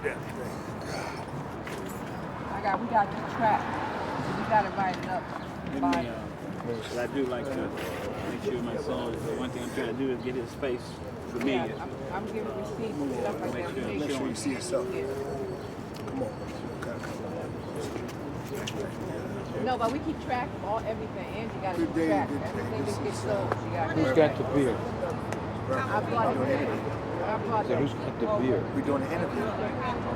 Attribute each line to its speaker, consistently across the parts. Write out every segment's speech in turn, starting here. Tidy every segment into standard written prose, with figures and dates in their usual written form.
Speaker 1: We got to track. So we got to write it up.
Speaker 2: But I do like to make sure my son, one thing I'm trying to do is get his space for me.
Speaker 1: Yeah, I'm giving receipts and stuff like that.
Speaker 3: Make sure you see yourself.
Speaker 1: Yeah.
Speaker 3: Come on.
Speaker 1: No, but we keep track of everything. Angie got to keep track. Everything that gets sold, she got to
Speaker 4: Who's got the beer?
Speaker 1: I brought it in.
Speaker 4: Who's got the beer?
Speaker 3: We're doing an interview.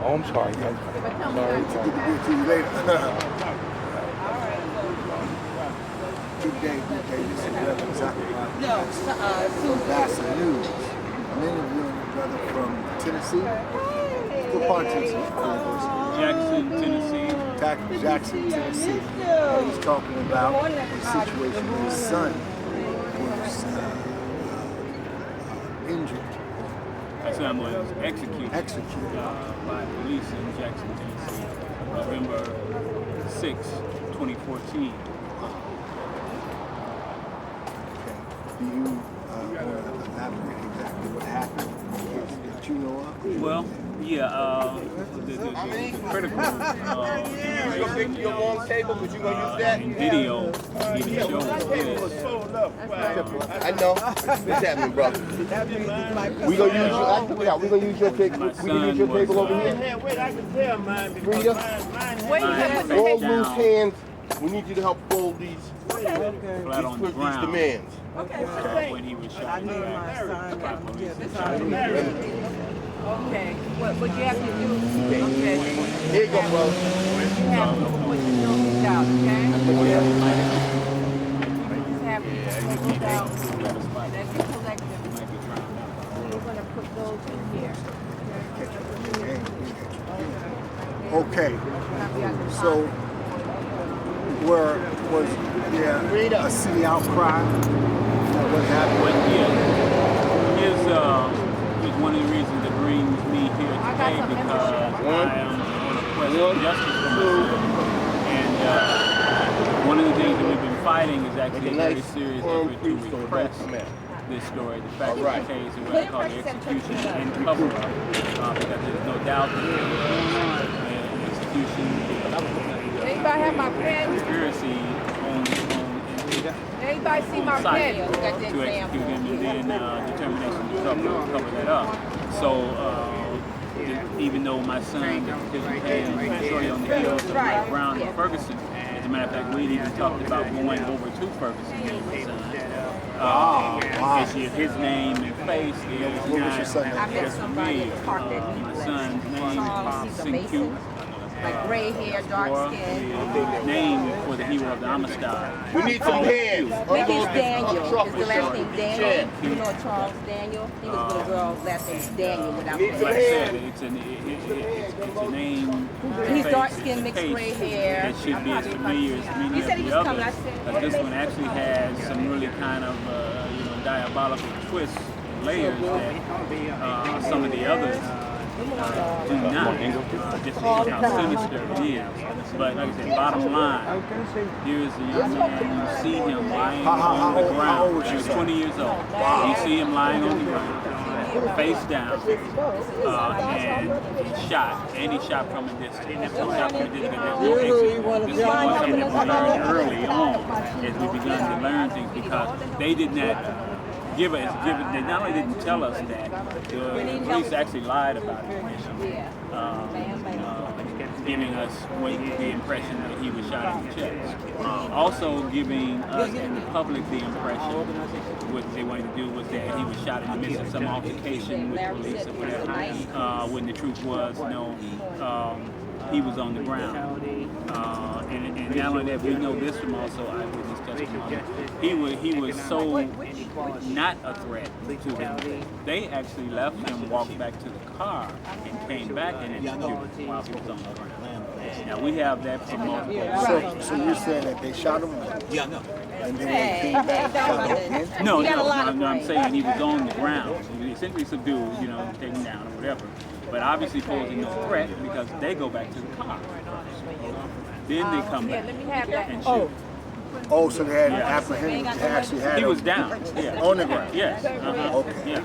Speaker 4: Oh, I'm sorry, guys. Sorry.
Speaker 3: Get the beer to you later. Good day. This is Reverend Zachariah. From BASA News. I'm interviewing a brother from Tennessee. What part of Tennessee?
Speaker 2: Jackson, Tennessee.
Speaker 3: Jackson, Tennessee. He's talking about the situation where his son was injured.
Speaker 2: My son was executed by police in Jackson, Tennessee, November 6, 2014.
Speaker 3: Do you want to elaborate exactly what happened that you know of?
Speaker 2: Well, yeah, the critical
Speaker 5: your long table, but you gonna use that?
Speaker 2: in video even shows this.
Speaker 5: I know. What's happening, brother? We gonna use you. We gonna use your table. We gonna use your table over here.
Speaker 6: Wait, I can tell mine.
Speaker 5: Frida, all loose hands. We need you to help fold these.
Speaker 2: Flat on the
Speaker 5: These
Speaker 2: ground.
Speaker 5: demands.
Speaker 2: When he was shot by police.
Speaker 1: Okay. What you have to do? Okay.
Speaker 5: Here you go, bro.
Speaker 1: You have to put your notes out, okay? Just have to put those out, and as you collect them, we're going to put those in here.
Speaker 3: Okay. So, was there a city outcry? What happened?
Speaker 2: But is one of the reasons that brings me here today because I am on a quest for justice for myself. And one of the things that we've been fighting is actually a very serious effort to repress this story, the fact of the case, and what I call the execution and cover-up, because there's no doubt that the execution
Speaker 1: Anybody have my pen?
Speaker 2: conspiracy on
Speaker 1: Anybody see my pen?
Speaker 2: to execute him and then determination to cover that up. So even though my son participated in shortly on the heels of Brown and Ferguson, as a matter of fact, we even talked about going over to Ferguson and my son. His name and face is not just for me. My son's name is Sinku.
Speaker 1: Like gray hair, dark skin.
Speaker 2: Name for the hero of the Amistad.
Speaker 5: We need some hands.
Speaker 1: I think it's Daniel. Is the last name Daniel? You know Charles Daniel? He was a little girl. Last name is Daniel without
Speaker 2: Like I said, it's a name.
Speaker 1: He's dark skin, mixed gray hair.
Speaker 2: That should be as familiar as many of the others. But this one actually has some really kind of diabolical twists, layers that some of the others do not. Just how sinister it is. But like I said, bottom line, here's a young man. You see him lying on the ground. He was 20 years old. You see him lying on the ground, face down, and he's shot. And he shot from a distance. Shot from a distance. There's no exit. This is one thing that we learned early on as we began to learn things because they did not they not only didn't tell us that, the police actually lied about it initially, giving us the impression that he was shot in the chest. Also giving us and the public the impression what they wanted to do was that he was shot in the midst of some altercation with police or whatever, when the truth was, no, he was on the ground. And not only that, we know this from also eyewitness testimony. He was so not a threat to them. They actually left him, walked back to the car, and came back and executed him while he was on the ground. Now we have that from multiple.
Speaker 3: So you're saying that they shot him?
Speaker 6: Yeah, no.
Speaker 3: And then they came back and shot him again?
Speaker 2: No, I'm saying he was on the ground. He was essentially subdued, taken down or whatever. But obviously posing no threat because they go back to the car first. Then they come back
Speaker 1: Let me have that.
Speaker 2: and shoot.
Speaker 3: Oh, so they had apprehended, they actually had
Speaker 2: He
Speaker 3: him
Speaker 2: was down. Yeah.
Speaker 3: on the ground.
Speaker 2: Yes.
Speaker 3: Okay.
Speaker 2: Yeah.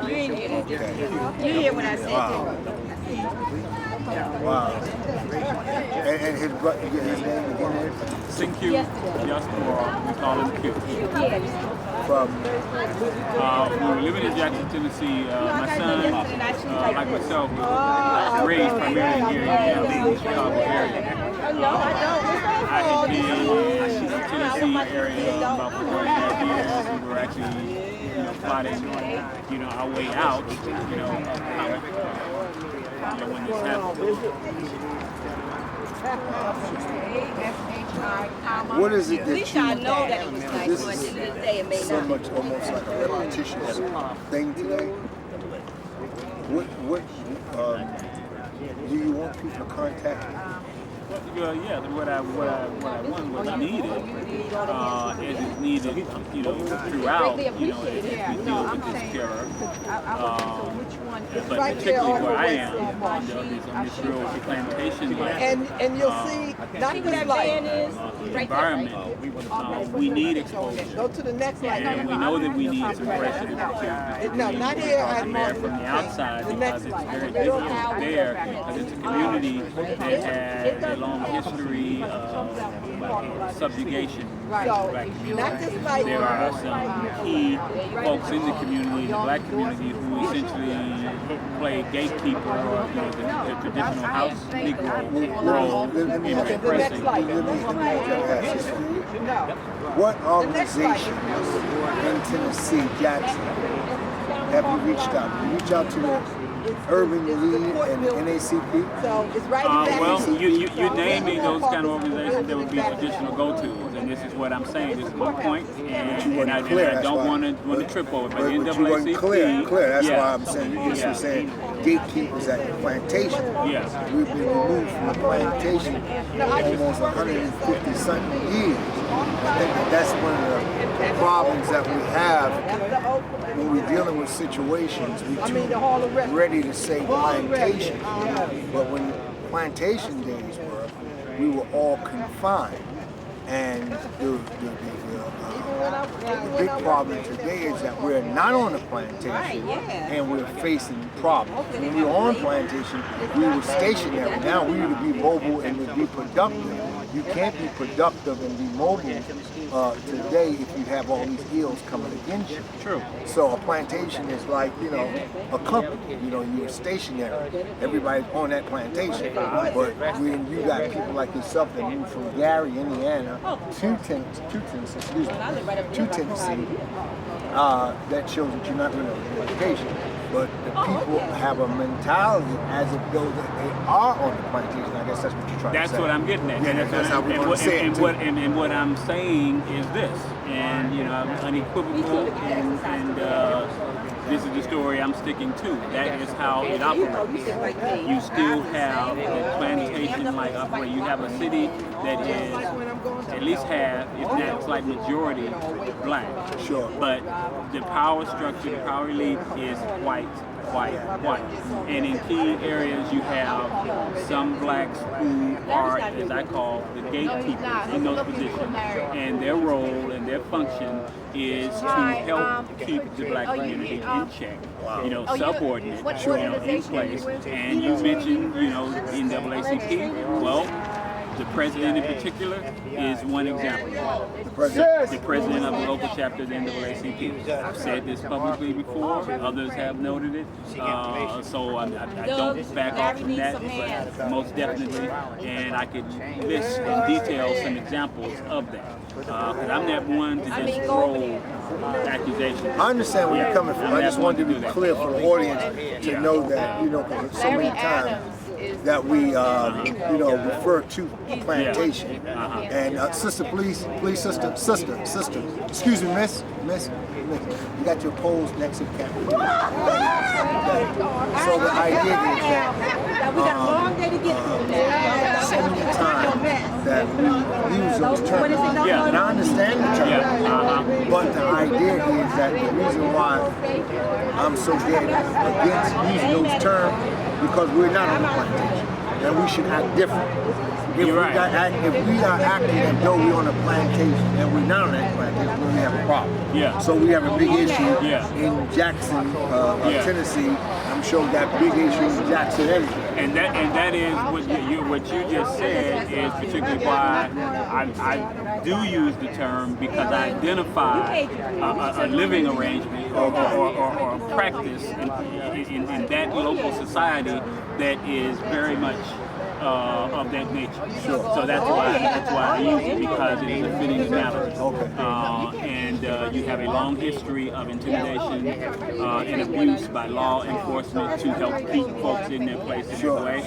Speaker 1: You ain't hear that. You hear what I said?
Speaker 3: Wow. And his brother, you get his name again?
Speaker 2: Q, just for we call him Q.
Speaker 3: From
Speaker 2: We were living in Jackson, Tennessee. My son, like myself, was raised primarily here in the Chicago area. I had been in the Tennessee area about 4.5 years. We were actually, plotting, our way out, when this happened.
Speaker 3: what is it that
Speaker 1: At least I know that it was nice,
Speaker 3: this
Speaker 1: but
Speaker 3: is
Speaker 1: to this day it may
Speaker 3: so
Speaker 1: not.
Speaker 3: much almost like a repetitious thing today? What do you want people to contact you?
Speaker 2: Yeah, what I want, what's needed, as is needed, throughout, as we deal with this terror. But particularly where I am, on this real plantation land.
Speaker 7: And you'll see, not
Speaker 1: See
Speaker 7: this
Speaker 1: where that
Speaker 7: light.
Speaker 1: van is? Right there.
Speaker 2: Environment, we need exposure.
Speaker 7: Go to the next light.
Speaker 2: And we know that we need suppression
Speaker 7: No, not here.
Speaker 2: from the outside because it's very difficult there because it's a community that has a long history of subjugation.
Speaker 7: So, not this light.
Speaker 2: There are some key folks in the community, the black community, who essentially play gatekeeper or the traditional house Negro role in repressing.
Speaker 3: What organizations in Tennessee, Jackson, have you reached out? You reach out to the Urban League and NACP?
Speaker 7: So it's right back.
Speaker 2: Well, you're naming those kind of organizations that would be traditional go-tos, and this is what I'm saying. This is my point, and I don't want to trip over. But
Speaker 3: But you
Speaker 2: NAACP,
Speaker 3: wasn't clear. That's
Speaker 2: yeah.
Speaker 3: why I'm saying you're saying gatekeepers at the plantation.
Speaker 2: Yes.
Speaker 3: We've been removed from the plantation almost 150 something years. I think that's one of the problems that we have when we're dealing with situations. We're too ready to say plantation, but when plantation days were, we were all confined. And the big problem today is that we're not on the plantation and we're facing problems. When we were on plantation, we were stationary. Now we need to be mobile and to be productive. You can't be productive and be mobile today if you have all these ills coming against you.
Speaker 2: True.
Speaker 3: So a plantation is like, a company. You're stationary. Everybody's on that plantation. But when you got people like yourself that moved from Gary, Indiana, to Tennessee, that shows that you're not really on the plantation. But the people have a mentality as if though that they are on the plantation. I guess that's what you're trying to say.
Speaker 2: That's what I'm getting at.
Speaker 3: Yeah, that's how we want to say it.
Speaker 2: And what I'm saying is this, and I'm unequivocal, and this is the story I'm sticking to. That is how it operates. You still have a plantation-like operation. You have a city that is at least half, if not slight majority, black.
Speaker 3: Sure.
Speaker 2: But the power structure, the power elite is white. And in key areas you have some blacks who are, as I call, the gatekeepers in those positions. And their role and their function is to help keep the black community in check. Subordinate, in place. And you mentioned, NAACP. Well, the president in particular is one example. The president of the local chapter of the NAACP. I've said this publicly before, others have noted it, so I don't back off from that, but most definitely, and I could list in detail some examples of that. Because I'm not one to just throw accusations.
Speaker 3: I understand where you're coming from. I just wanted to be clear for the audience to know that, so many times that we, refer to plantation. And sister, please, sister, excuse me, miss, you got your poles next to the camera. So the idea is that
Speaker 1: We got a long day to get through now.
Speaker 3: so many times that we use those terms.
Speaker 2: Yeah.
Speaker 3: And I understand the term, but the idea is that the reason why I'm so dead against using those terms because we're not on the plantation. then we should act different. If
Speaker 2: You're
Speaker 3: we,
Speaker 2: right.
Speaker 3: if we are acting as though we're on a plantation and we're not on that plantation, we have a problem.
Speaker 2: Yeah.
Speaker 3: So we have a big issue
Speaker 2: Yeah.
Speaker 3: in Jackson,
Speaker 2: Yeah.
Speaker 3: Tennessee. I'm sure that big issue in Jackson anyway.
Speaker 2: And that is what you just said is particularly why I do use the term, because I identify a living arrangement or practice in that local society that is very much of that nature.
Speaker 3: Sure.
Speaker 2: So that's why I use it, because it is a fitting analogy.
Speaker 3: Okay.
Speaker 2: And you have a long history of intimidation and abuse by law enforcement to help keep folks in their place in their way,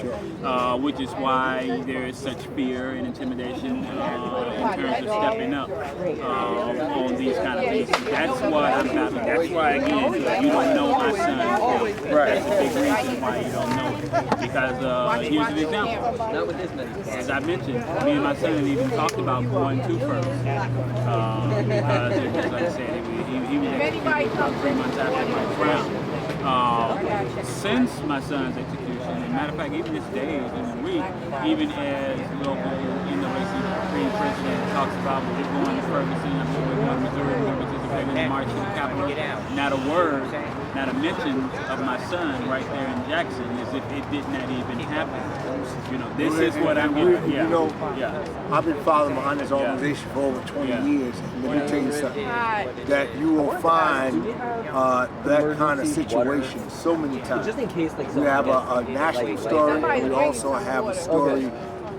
Speaker 2: which is why there is such fear and intimidation in terms of stepping up on these kind of things. That's what I'm about. That's why, again, you don't know my son. Right. That's a big reason why you don't know it. Because here's an example. As I mentioned, me and my son even talked about going to first. Because it was, like I said, he was executed about 3 months after my trial. Since my son's execution, as a matter of fact, even this day, in the week, even as local NAACP president talks about we're going to Ferguson, I'm sure we're going to Missouri, we're going to participate in the march to the Capitol, not a word, not a mention of my son right there in Jackson, as if it did not even happen. You know, this is what I'm getting.
Speaker 3: You know, I've been following behind this organization for over 20 years. And let me tell you something, that you will find that kind of situation so many times.
Speaker 8: Just in case, like,
Speaker 3: We have a national story, and we also have a story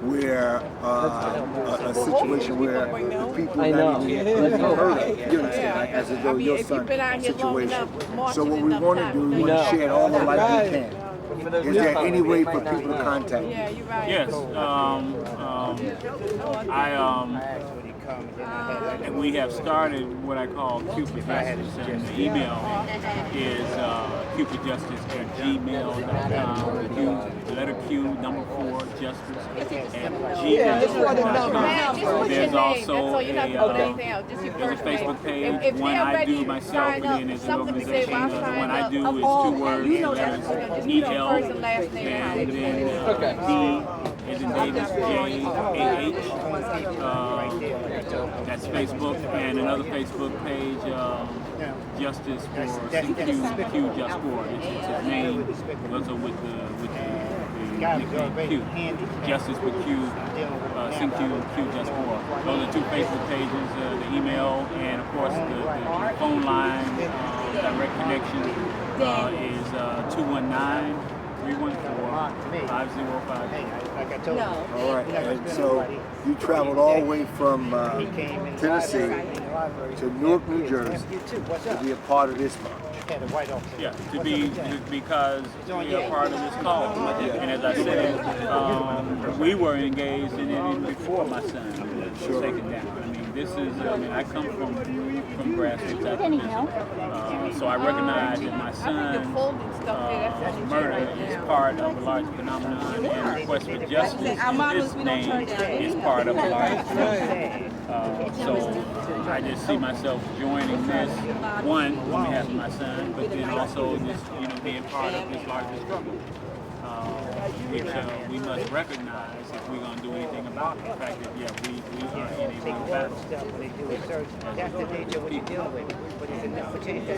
Speaker 3: where a situation where the people not even heard. You understand, like, as though your son's situation. So what we want to do, we want to share all the light we can. Is there any way for people to contact you?
Speaker 2: Yes. And we have started what I call Cupid Justice, and the email is cupidjustice@gmail.com. Letter Q, number 4, justice @gmail.com. There's also there's a Facebook page. One I do myself, and then there's an organization. The one I do is 2 words, letters, EL, and then D as in Davis, J-A-H. That's Facebook, and another Facebook page, Justice for CQ Just For. It's his name, also with the nickname Q. Justice with Q, CQ Q Just For. Those are 2 Facebook pages, the email, and of course the phone line, direct connection is 219-314-5058.
Speaker 3: All right, and so you traveled all the way from Tennessee to Newark, New Jersey to be a part of this march.
Speaker 2: Yeah, because we are part of this cause. And as I said, we were engaged in it before my son was taken down. I mean, this is, I come from grassroots activism, so I recognize that my son's murder is part of a large phenomenon, and request for justice in this name is part of a large phenomenon. So I just see myself joining this, one, on behalf of my son, but then also just, being part of this larger struggle. Which we must recognize if we're going to do anything about the fact that, we are in a real battle.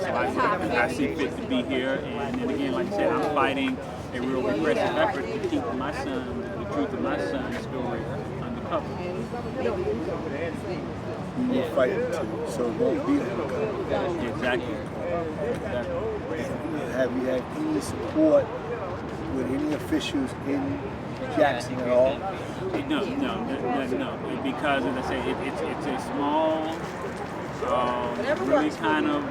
Speaker 2: So I see fit to be here, and then again, like I said, I'm fighting a real repressive effort to keep my son, the truth of my son's story, undercover.
Speaker 3: You will fight it too, so it won't be undercover.
Speaker 2: Exactly.
Speaker 3: Have you had any support with any officials in Jackson at all?
Speaker 2: No, because as I say, it's a small, really kind of,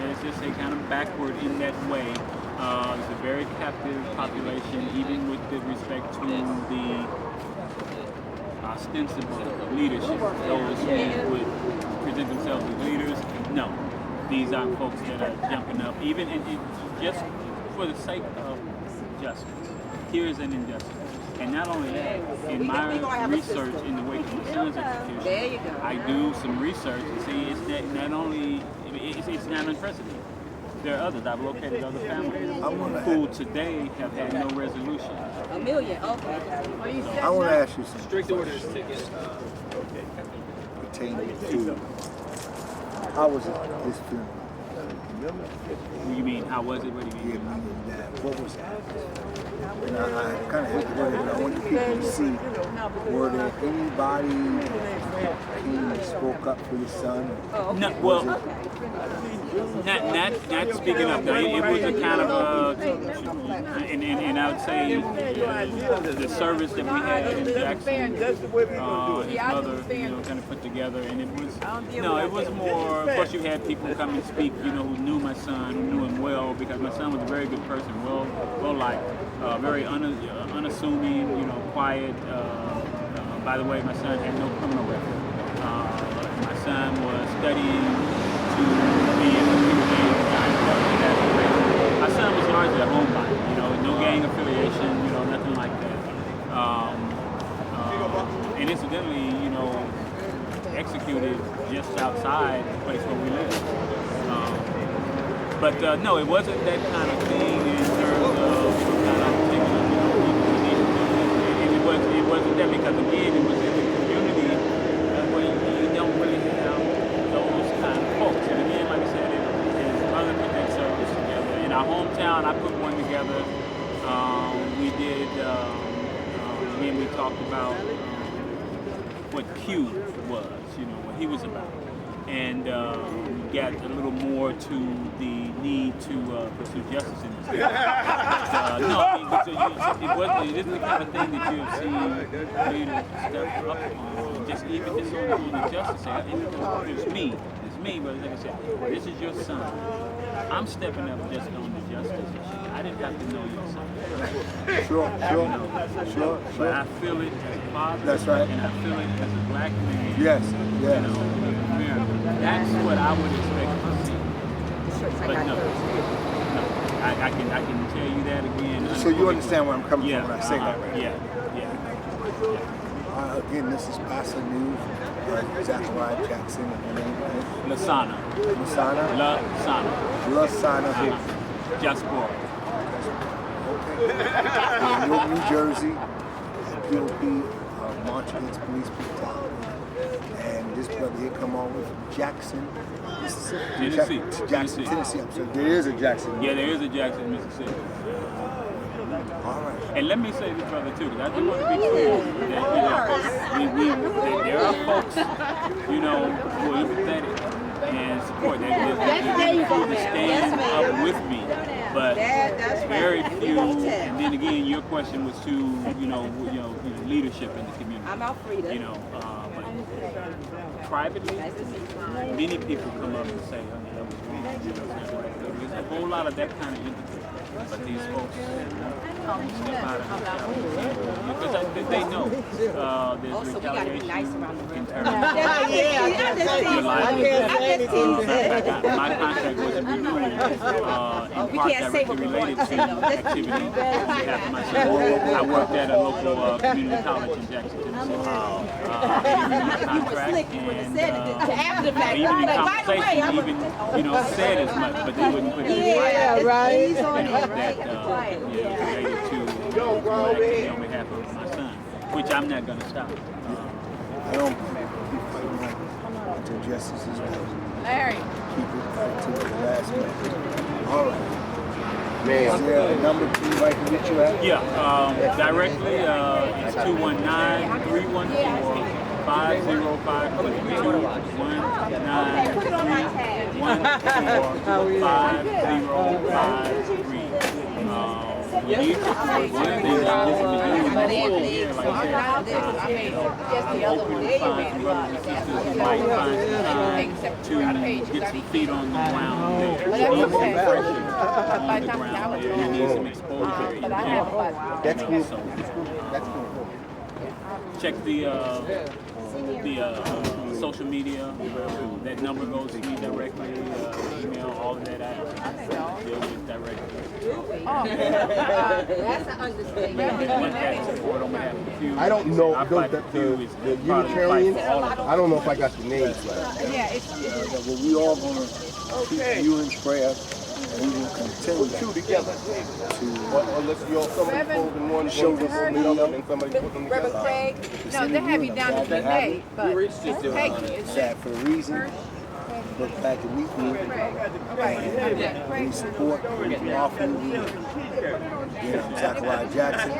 Speaker 2: let's just say kind of backward in that way. It's a very captive population, even with respect to the ostensible leadership. Those who would present themselves as leaders, no. These aren't folks that are jumping up, even just for the sake of justice. Here is an injustice. And not only that, in my research in the wake of my son's execution, I do some research and see it's not unprecedented. There are others. I've located other families who today have had no resolution.
Speaker 1: million. Okay.
Speaker 3: I want to ask you something
Speaker 2: Strict orders to get
Speaker 3: pertaining to how was it this funeral?
Speaker 2: What do you mean? How was it? What do you
Speaker 3: Yeah,
Speaker 2: mean?
Speaker 3: meaning that what was happening? And I kind of hate the word, but I want the people to see, were there anybody came and spoke up for your son?
Speaker 2: No, well, not speaking up. No, it was a kind of and I would say the service that we had in Jackson, his mother, kind of put together, and it was more. Of course, you had people come and speak, who knew my son, who knew him well, because my son was a very good person, well liked, very unassuming, quiet. By the way, my son had no criminal record. My son was studying to be in the gang. My son was largely a homebody, no gang affiliation, nothing like that. And incidentally, executed just outside the place where we live. But no, it wasn't that kind of thing in terms of kind of taking it wasn't that, because again, it was in the community where you don't really have those kind of folks. And again, like I said, his mother put that service together. In our hometown, I put one together. We did, again, we talked about what Q was, what he was about. And got a little more to the need to pursue justice in this case. No, I mean, it isn't the kind of thing that you have seen leaders step up on, just on the justice side. It's me, but like I said, this is your son. I'm stepping up just on the justice issue. I didn't have to know your son.
Speaker 3: Sure.
Speaker 2: But I feel it as a father.
Speaker 3: That's right.
Speaker 2: And I feel it as a black man.
Speaker 3: Yes.
Speaker 2: That's what I would expect to see. But no, I can tell you that again.
Speaker 3: So you understand where I'm coming from when I say that, right?
Speaker 2: Yeah.
Speaker 3: Again, this is BASA News. Zachariah Jackson.
Speaker 2: Lasana. Jasper.
Speaker 3: Okay. York, New Jersey. POP, March Against Police Brutality. And this brother here come on with Jackson, Mississippi. Tennessee. So there is a Jackson.
Speaker 2: Yeah, there is a Jackson, Mississippi.
Speaker 3: All right.
Speaker 2: And let me say this, brother, too, because I just want to be clear that there are folks, who are empathetic and support that stand up with me. But very few. And then again, your question was to leadership in the community.
Speaker 1: I'm Alfreda.
Speaker 2: But privately, many people come up and say, that was wrong. There's a whole lot of that kind of empathy. But these folks step out of because they know there's retaliation in terms of your life. My contract wasn't renewed in part directly related to activity on behalf of my son. I worked at a local community college in Jackson, Tennessee. Contract and even in conversation, said as much, but they wouldn't put it in writing. That related to activity on behalf of my son, which I'm not going to stop.
Speaker 3: I don't until justice is done.
Speaker 1: Larry.
Speaker 3: Keep it to the last minute. All right.
Speaker 5: Man.
Speaker 3: Is there a number anybody can get you at?
Speaker 2: Yeah, directly it's 219-314-5053. You need to one of the things I to get some feet on the ground there. You need some pressure on the ground there. You need some exposure.
Speaker 5: That's cool. That's cool.
Speaker 2: Check the social media. That number goes to me directly. Email, all of that I deal with directly.
Speaker 1: That's an understatement.
Speaker 5: I don't know the Unitarians. I don't know if I got the names right.
Speaker 1: Yeah, it's
Speaker 3: Well, we all gonna keep you in prayer. we will continue
Speaker 5: Two together. Unless you're somebody folding one,
Speaker 3: show
Speaker 5: one
Speaker 3: this
Speaker 5: folding the other, and somebody put them
Speaker 1: Reverend
Speaker 5: together.
Speaker 1: Craig, no, they have you down to be made, but Peggy is
Speaker 3: that for the reason, look back at we group and we support, we offer, Zachariah Jackson,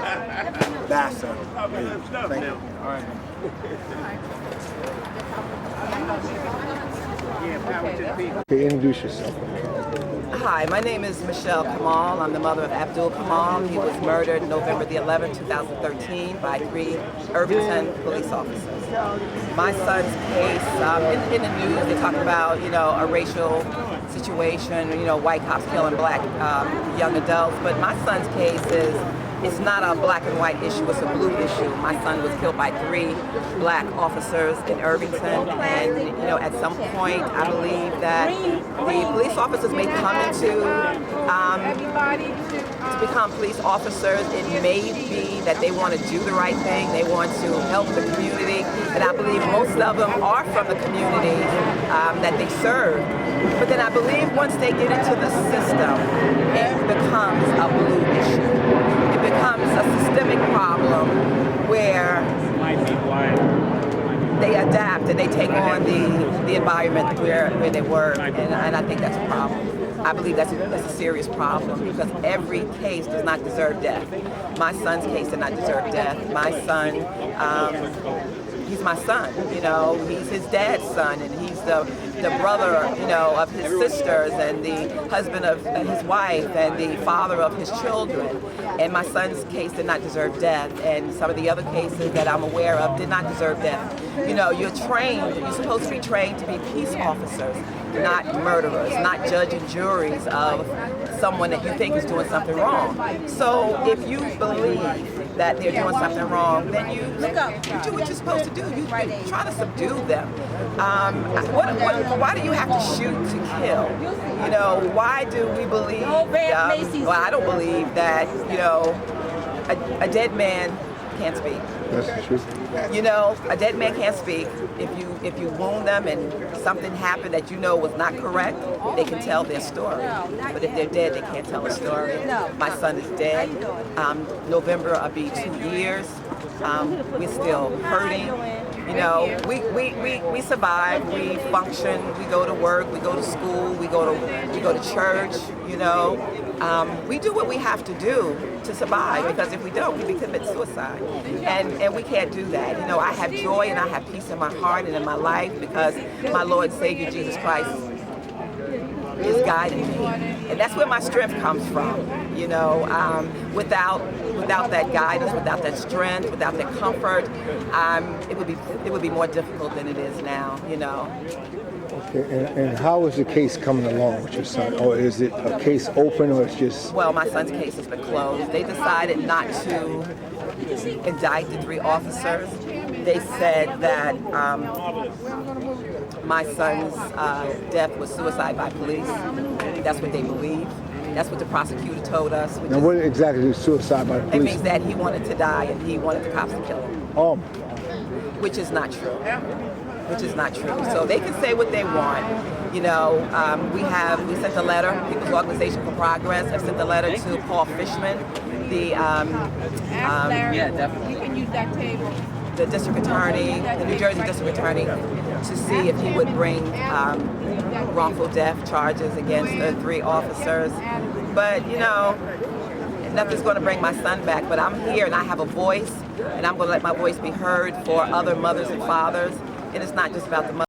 Speaker 3: BASA. Thank you.
Speaker 2: All right.
Speaker 4: Okay, introduce yourself.
Speaker 8: Hi, my name is Michelle Kamal. I'm the mother of Abdul Kamal. He was murdered November the 11th, 2013 by 3 Irvington police officers. My son's case, in the news, they talk about, a racial situation, white cops killing black young adults, but my son's case it's not a black and white issue, it's a blue issue. My son was killed by 3 black officers in Irvington, and at some point I believe that the police officers may come into to become police officers. It may be that they want to do the right thing, they want to help the community, and I believe most of them are from the community that they serve. But then I believe once they get into the system, it becomes a blue issue. It becomes a systemic problem where they adapt and they take on the environment where they work, and I think that's a problem. I believe that's a serious problem because every case does not deserve death. My son's case did not deserve death. My son, he's my son, he's his dad's son, and he's the brother, of his sisters, and the husband of his wife, and the father of his children. And my son's case did not deserve death, and some of the other cases that I'm aware of did not deserve death. You're supposed to be trained to be peace officers, not murderers, not judge and juries of someone that you think is doing something wrong. So if you believe that they're doing something wrong, then you do what you're supposed to do. You try to subdue them. Why do you have to shoot to kill? Why do we believe, well, I don't believe that, a dead man can't speak.
Speaker 4: That's the truth.
Speaker 8: A dead man can't speak. If you wound them and something happened that was not correct, they can tell their story. But if they're dead, they can't tell a story. My son is dead. November will be 2 years. We're still hurting. We survive. We function. We go to work. We go to school. We go to church. We do what we have to do to survive, because if we don't, we commit suicide, and we can't do that. I have joy and I have peace in my heart and in my life because my Lord and Savior Jesus Christ is guiding me, and that's where my strength comes from. Without that guidance, without that strength, without that comfort, it would be more difficult than it is now.
Speaker 4: Okay, and how is the case coming along with your son? Or is it a case open, or it's just...
Speaker 8: Well, my son's case has been closed. They decided not to indict the 3 officers. They said that my son's death was suicide by police. That's what they believe. That's what the prosecutor told us.
Speaker 4: Now, what exactly is suicide by police?
Speaker 8: It means that he wanted to die and he wanted the cops to kill him.
Speaker 4: Oh.
Speaker 8: Which is not true. So they can say what they want. We sent a letter. People's Organization for Progress have sent a letter to Paul Fishman, the
Speaker 1: You can use that table.
Speaker 8: the district attorney, the New Jersey district attorney, to see if he would bring wrongful death charges against the 3 officers. But nothing's going to bring my son back. But I'm here and I have a voice, and I'm going to let my voice be heard for other mothers and fathers. And it's not just about the mother.